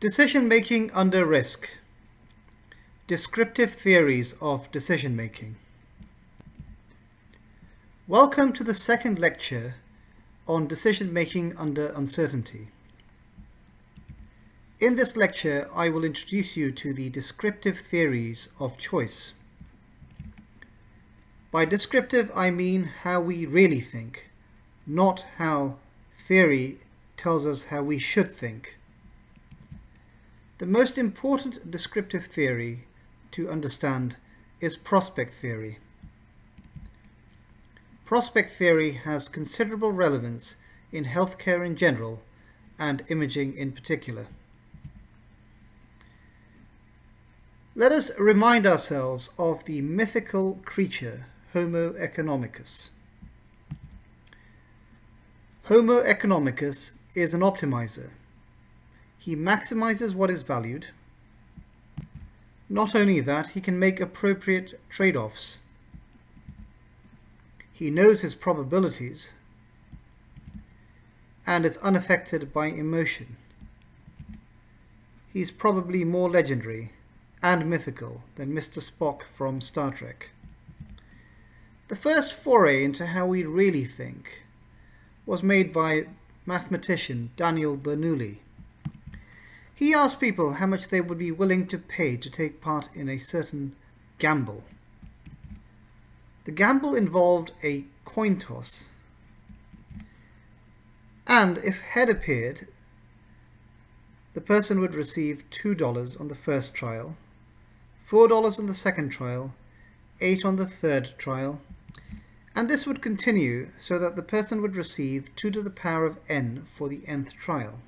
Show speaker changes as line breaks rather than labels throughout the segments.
Decision-making under risk. Descriptive theories of decision-making. Welcome to the second lecture on decision-making under uncertainty. In this lecture, I will introduce you to the descriptive theories of choice. By descriptive, I mean how we really think, not how theory tells us how we should think. The most important descriptive theory to understand is prospect theory. Prospect theory has considerable relevance in healthcare in general and imaging in particular. Let us remind ourselves of the mythical creature Homo economicus. Homo economicus is an optimizer. He maximizes what is valued. Not only that, he can make appropriate trade-offs. He knows his probabilities and is unaffected by emotion. He's probably more legendary and mythical than Mr. Spock from Star Trek. The first foray into how we really think was made by mathematician Daniel Bernoulli. He asked people how much they would be willing to pay to take part in a certain gamble. The gamble involved a coin toss, and if head appeared, the person would receive $2 on the first trial, $4 on the second trial, $8 on the third trial, and this would continue so that the person would receive 2 to the power of n for the nth trial.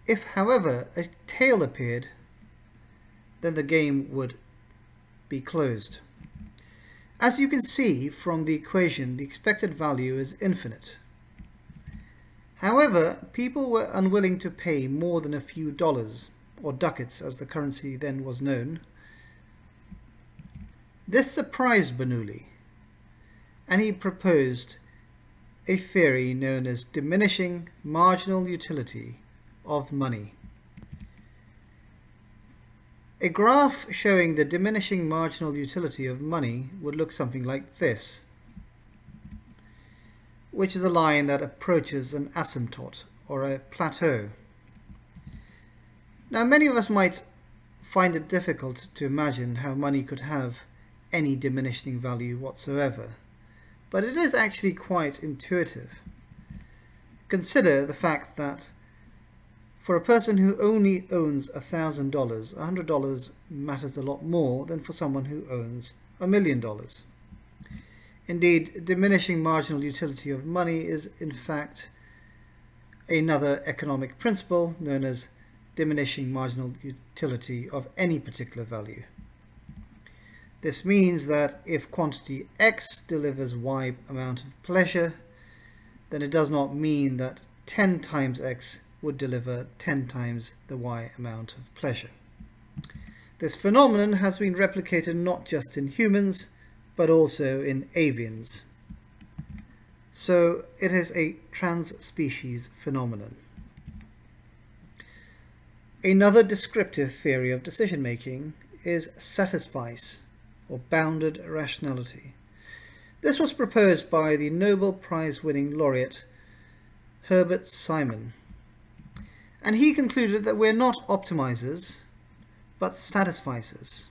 If, however, a tail appeared, then the game would be closed. As you can see from the equation, the expected value is infinite. However, people were unwilling to pay more than a few dollars, or ducats as the currency then was known. This surprised Bernoulli, and he proposed a theory known as diminishing marginal utility of money. A graph showing the diminishing marginal utility of money would look something like this, which is a line that approaches an asymptote or a plateau. Now, many of us might find it difficult to imagine how money could have any diminishing value whatsoever, but it is actually quite intuitive. Consider the fact that for a person who only owns $1,000, $100 matters a lot more than for someone who owns $1 million. Indeed, diminishing marginal utility of money is in fact another economic principle known as diminishing marginal utility of any particular value. This means that if quantity X delivers Y amount of pleasure, then it does not mean that 10 times X would deliver 10 times the Y amount of pleasure. This phenomenon has been replicated not just in humans, but also in avians. So it is a trans-species phenomenon. Another descriptive theory of decision-making is satisfice, or bounded rationality. This was proposed by the Nobel Prize-winning laureate Herbert Simon. And he concluded that we're not optimizers, but satisficers.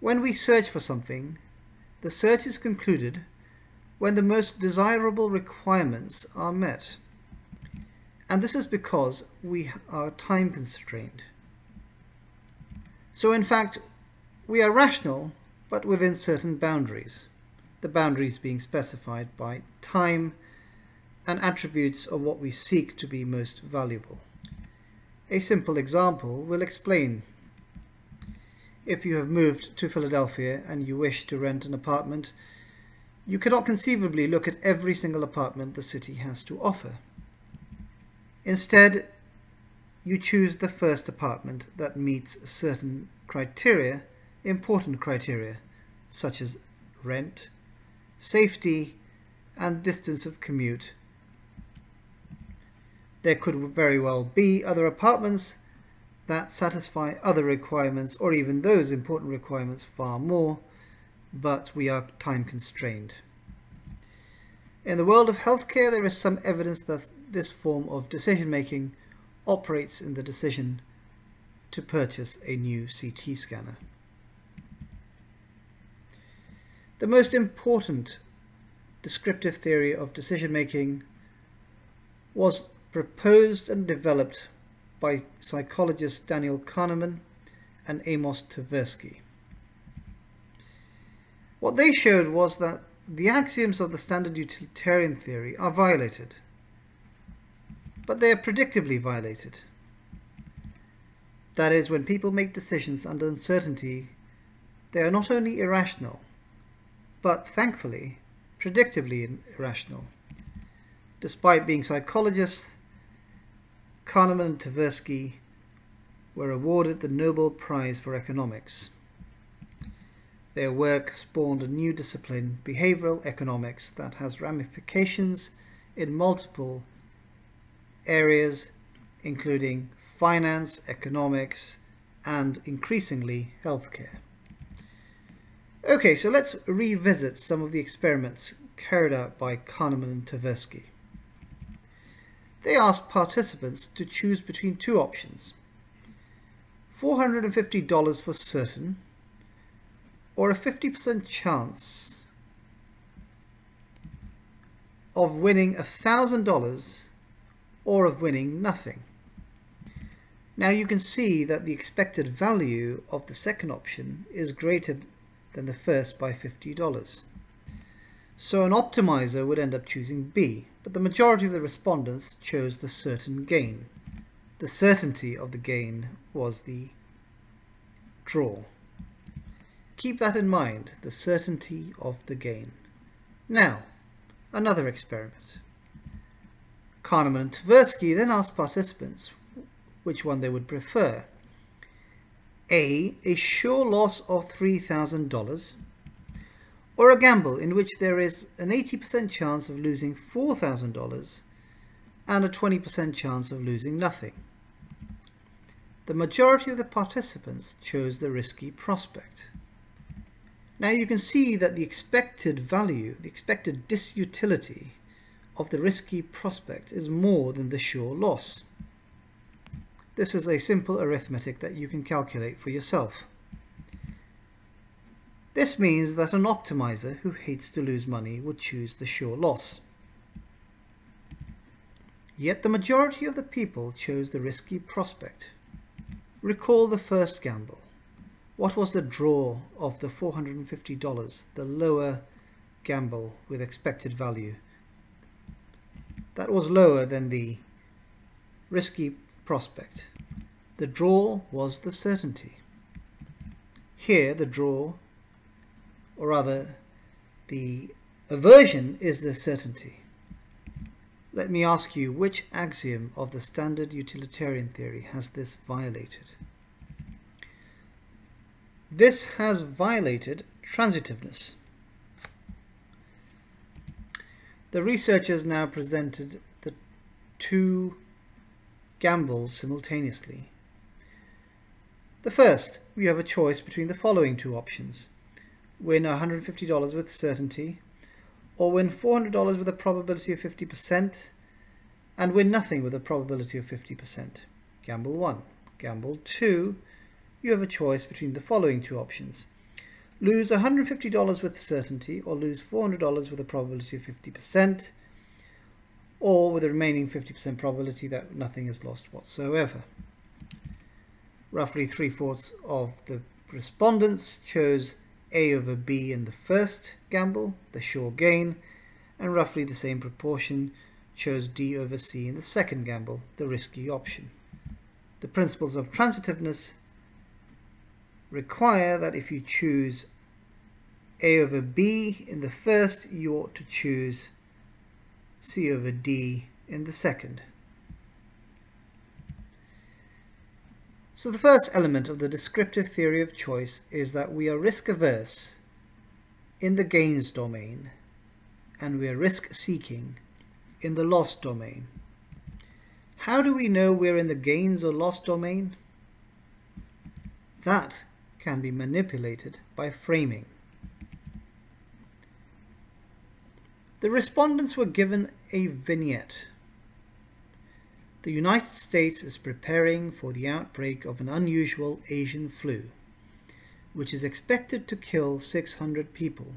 When we search for something, the search is concluded when the most desirable requirements are met. And this is because we are time constrained. So in fact, we are rational, but within certain boundaries, the boundaries being specified by time and attributes of what we seek to be most valuable. A simple example will explain. If you have moved to Philadelphia and you wish to rent an apartment, you cannot conceivably look at every single apartment the city has to offer. Instead, you choose the first apartment that meets certain criteria, important criteria, such as rent, safety, and distance of commute. There could very well be other apartments that satisfy other requirements, or even those important requirements far more, but we are time constrained. In the world of healthcare, there is some evidence that this form of decision making operates in the decision to purchase a new CT scanner. The most important descriptive theory of decision making was proposed and developed by psychologists Daniel Kahneman and Amos Tversky. What they showed was that the axioms of the standard utilitarian theory are violated, but they are predictably violated. That is, when people make decisions under uncertainty, they are not only irrational, but thankfully, predictably irrational. Despite being psychologists, Kahneman and Tversky were awarded the Nobel Prize for Economics. Their work spawned a new discipline, behavioral economics, that has ramifications in multiple areas, including finance, economics, and increasingly healthcare. Okay, so let's revisit some of the experiments carried out by Kahneman and Tversky. They asked participants to choose between two options: $450 for certain, or a 50% chance of winning $1,000 or of winning nothing. Now you can see that the expected value of the second option is greater than the first by $50. So an optimizer would end up choosing B, but the majority of the respondents chose the certain gain. The certainty of the gain was the draw. Keep that in mind, the certainty of the gain. Now, another experiment. Kahneman and Tversky then asked participants which one they would prefer. A sure loss of $3,000, or a gamble in which there is an 80% chance of losing $4,000 and a 20% chance of losing nothing. The majority of the participants chose the risky prospect. Now you can see that the expected value, the expected disutility of the risky prospect is more than the sure loss. This is a simple arithmetic that you can calculate for yourself. This means that an optimizer who hates to lose money would choose the sure loss. Yet the majority of the people chose the risky prospect. Recall the first gamble. What was the draw of the $450, the lower gamble with expected value? That was lower than the risky prospect. The draw was the certainty. Here the draw, or rather the aversion, is the certainty. Let me ask you, which axiom of the standard utilitarian theory has this violated? This has violated transitiveness. The researchers now presented the two gambles simultaneously. The first, we have a choice between the following two options: win $150 with certainty, or win $400 with a probability of 50%, and win nothing with a probability of 50%. Gamble 1. Gamble 2, you have a choice between the following two options: lose $150 with certainty, or lose $400 with a probability of 50%, or with a remaining 50% probability that nothing is lost whatsoever. Roughly 3/4 of the respondents chose A over B in the first gamble, the sure gain, and roughly the same proportion chose D over C in the second gamble, the risky option. The principles of transitiveness require that if you choose A over B in the first, you ought to choose C over D in the second. So the first element of the descriptive theory of choice is that we are risk averse in the gains domain, and we are risk seeking in the loss domain. How do we know we're in the gains or loss domain? That can be manipulated by framing. The respondents were given a vignette. The United States is preparing for the outbreak of an unusual Asian flu, which is expected to kill 600 people.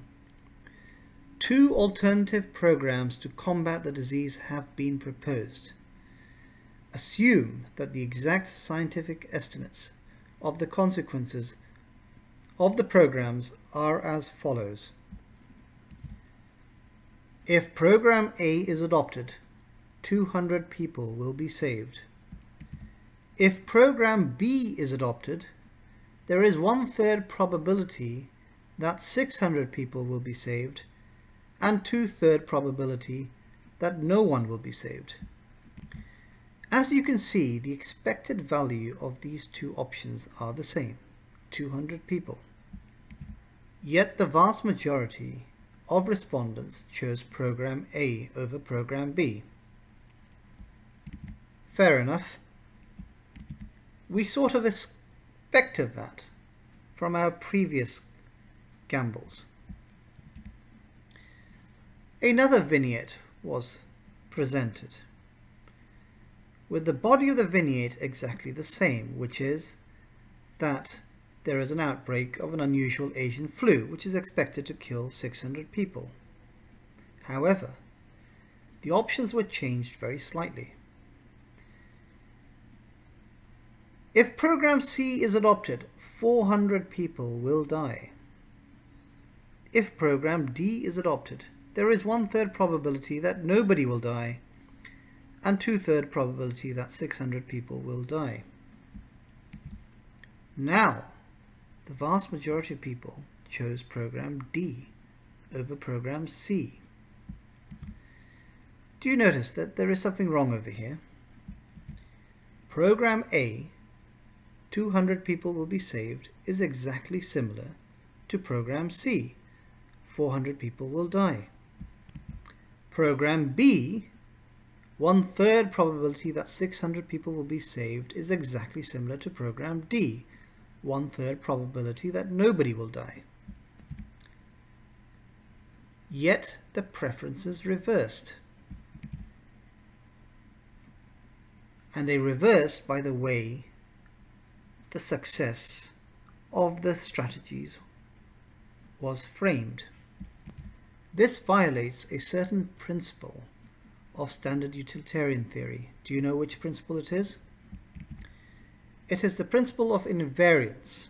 2 alternative programs to combat the disease have been proposed. Assume that the exact scientific estimates of the consequences of the programs are as follows. If Program A is adopted, 200 people will be saved. If Program B is adopted, there is 1/3 probability that 600 people will be saved and 2/3 probability that no one will be saved. As you can see, the expected value of these 2 options are the same, 200 people. Yet the vast majority of respondents chose Program A over Program B. Fair enough. We sort of expected that from our previous gambles. Another vignette was presented, with the body of the vignette exactly the same, which is that there is an outbreak of an unusual Asian flu, which is expected to kill 600 people. However, the options were changed very slightly. If Program C is adopted, 400 people will die. If Program D is adopted, there is 1/3 probability that nobody will die and 2/3 probability that 600 people will die. Now, the vast majority of people chose Program D over Program C. Do you notice that there is something wrong over here? Program A, 200 people will be saved, is exactly similar to Program C, 400 people will die. Program B, 1/3 probability that 600 people will be saved, is exactly similar to Program D, 1/3 probability that nobody will die. Yet the preferences reversed. And they reversed by the way the success of the strategies was framed. This violates a certain principle of standard utilitarian theory. Do you know which principle it is? It is the principle of invariance.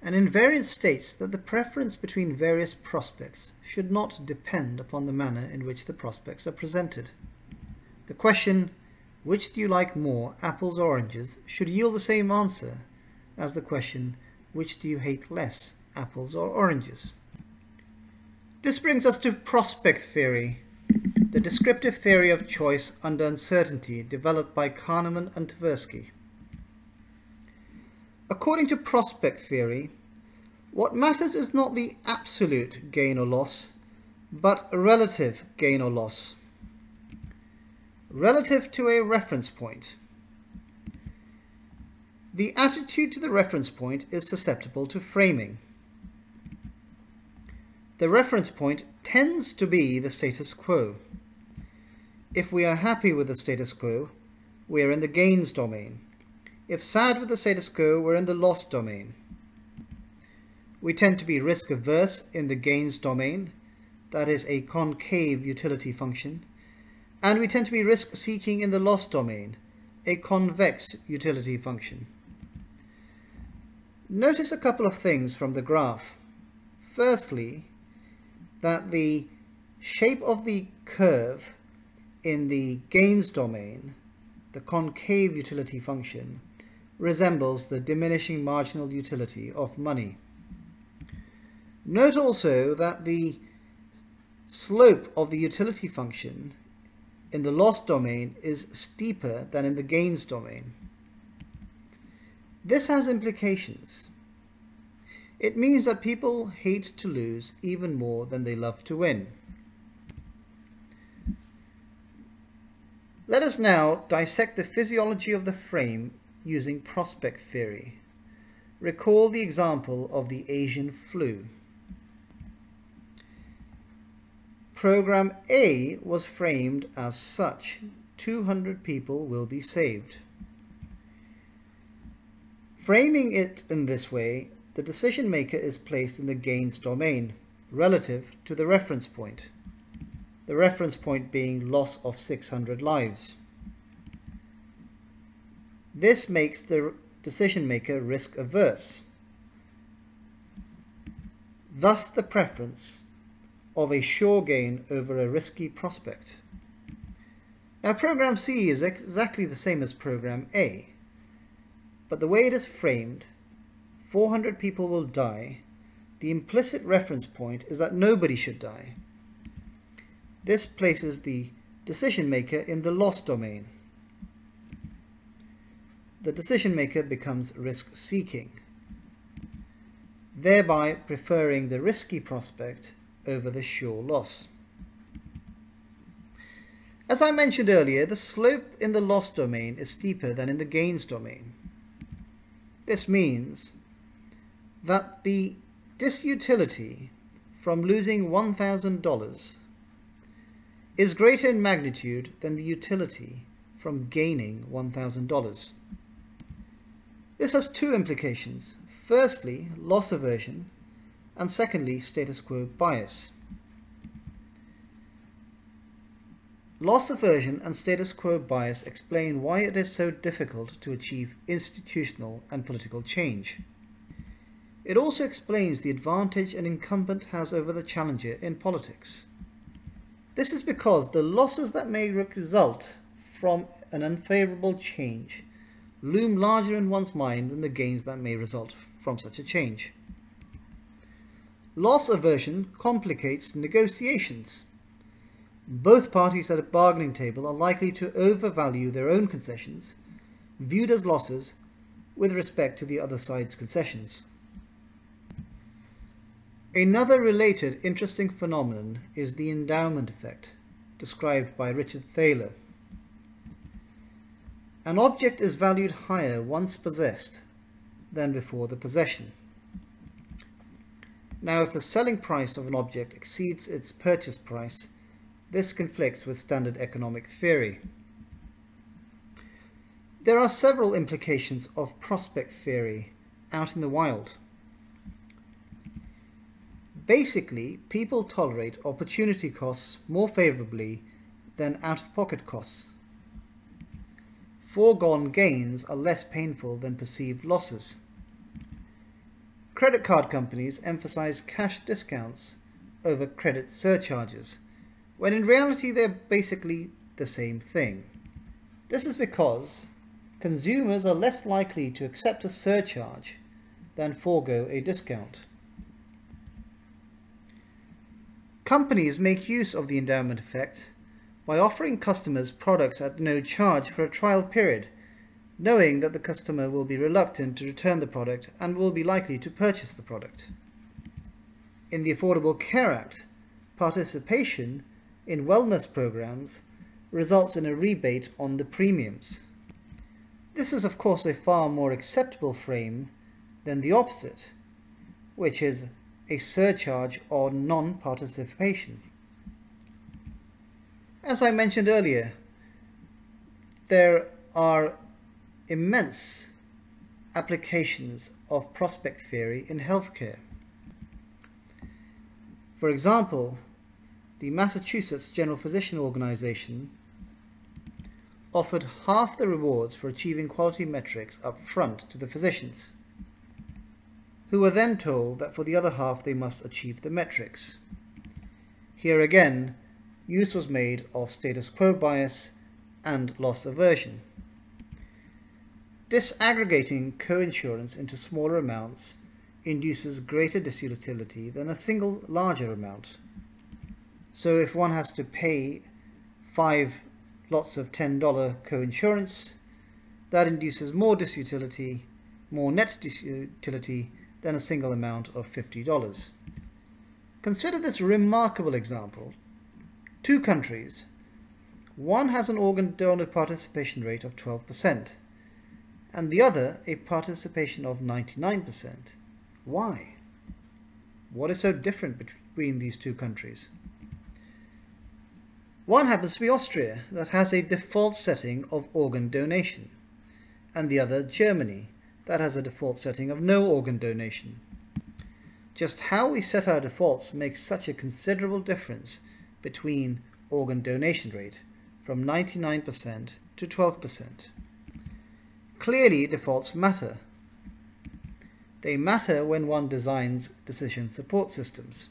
And invariance states that the preference between various prospects should not depend upon the manner in which the prospects are presented. The question, which do you like more, apples or oranges, should yield the same answer as the question, which do you hate less, apples or oranges? This brings us to prospect theory, the descriptive theory of choice under uncertainty developed by Kahneman and Tversky. According to prospect theory, what matters is not the absolute gain or loss, but relative gain or loss, relative to a reference point. The attitude to the reference point is susceptible to framing. The reference point tends to be the status quo. If we are happy with the status quo, we are in the gains domain. If sad with the status quo, we're in the loss domain. We tend to be risk averse in the gains domain, that is a concave utility function, and we tend to be risk seeking in the loss domain, a convex utility function. Notice a couple of things from the graph. Firstly, that the shape of the curve in the gains domain, the concave utility function, resembles the diminishing marginal utility of money. Note also that the slope of the utility function in the loss domain is steeper than in the gains domain. This has implications. It means that people hate to lose even more than they love to win. Let us now dissect the physiology of the frame using prospect theory. Recall the example of the Asian flu. Program A was framed as such: 200 people will be saved. Framing it in this way, the decision maker is placed in the gains domain relative to the reference point, the reference point being loss of 600 lives. This makes the decision maker risk averse. Thus the preference of a sure gain over a risky prospect. Now program C is exactly the same as program A, but the way it is framed, 400 people will die. The implicit reference point is that nobody should die. This places the decision maker in the loss domain. The decision maker becomes risk-seeking, thereby preferring the risky prospect over the sure loss. As I mentioned earlier, the slope in the loss domain is steeper than in the gains domain. This means that the disutility from losing $1,000 is greater in magnitude than the utility from gaining $1,000. This has two implications. Firstly, loss aversion, and secondly, status quo bias. Loss aversion and status quo bias explain why it is so difficult to achieve institutional and political change. It also explains the advantage an incumbent has over the challenger in politics. This is because the losses that may result from an unfavorable change loom larger in one's mind than the gains that may result from such a change. Loss aversion complicates negotiations. Both parties at a bargaining table are likely to overvalue their own concessions, viewed as losses, with respect to the other side's concessions. Another related interesting phenomenon is the endowment effect, described by Richard Thaler. An object is valued higher once possessed than before the possession. Now, if the selling price of an object exceeds its purchase price, this conflicts with standard economic theory. There are several implications of prospect theory out in the wild. Basically, people tolerate opportunity costs more favorably than out-of-pocket costs. Foregone gains are less painful than perceived losses. Credit card companies emphasize cash discounts over credit surcharges, when in reality they're basically the same thing. This is because consumers are less likely to accept a surcharge than forego a discount. Companies make use of the endowment effect by offering customers products at no charge for a trial period, knowing that the customer will be reluctant to return the product and will be likely to purchase the product. In the Affordable Care Act, participation in wellness programs results in a rebate on the premiums. This is of course a far more acceptable frame than the opposite, which is a surcharge or non-participation. As I mentioned earlier, there are immense applications of prospect theory in healthcare. For example, the Massachusetts General Physician Organization offered half the rewards for achieving quality metrics up front to the physicians, who were then told that for the other half they must achieve the metrics. Here again, use was made of status quo bias and loss aversion. Disaggregating co-insurance into smaller amounts induces greater disutility than a single larger amount. So if one has to pay 5 lots of $10 co-insurance, that induces more disutility, more net disutility than a single amount of $50. Consider this remarkable example. Two countries, One has an organ donor participation rate of 12% and the other a participation of 99%. Why? What is so different between these two countries? One happens to be Austria, that has a default setting of organ donation, and the other Germany, that has a default setting of no organ donation. Just how we set our defaults makes such a considerable difference between organ donation rate from 99% to 12%. Clearly, defaults matter. They matter when one designs decision support systems.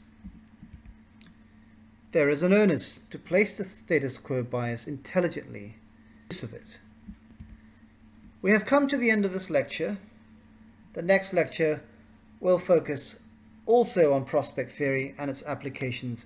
There is an onus to place the status quo bias intelligently, use of it. We have come to the end of this lecture. The next lecture will focus also on prospect theory and its applications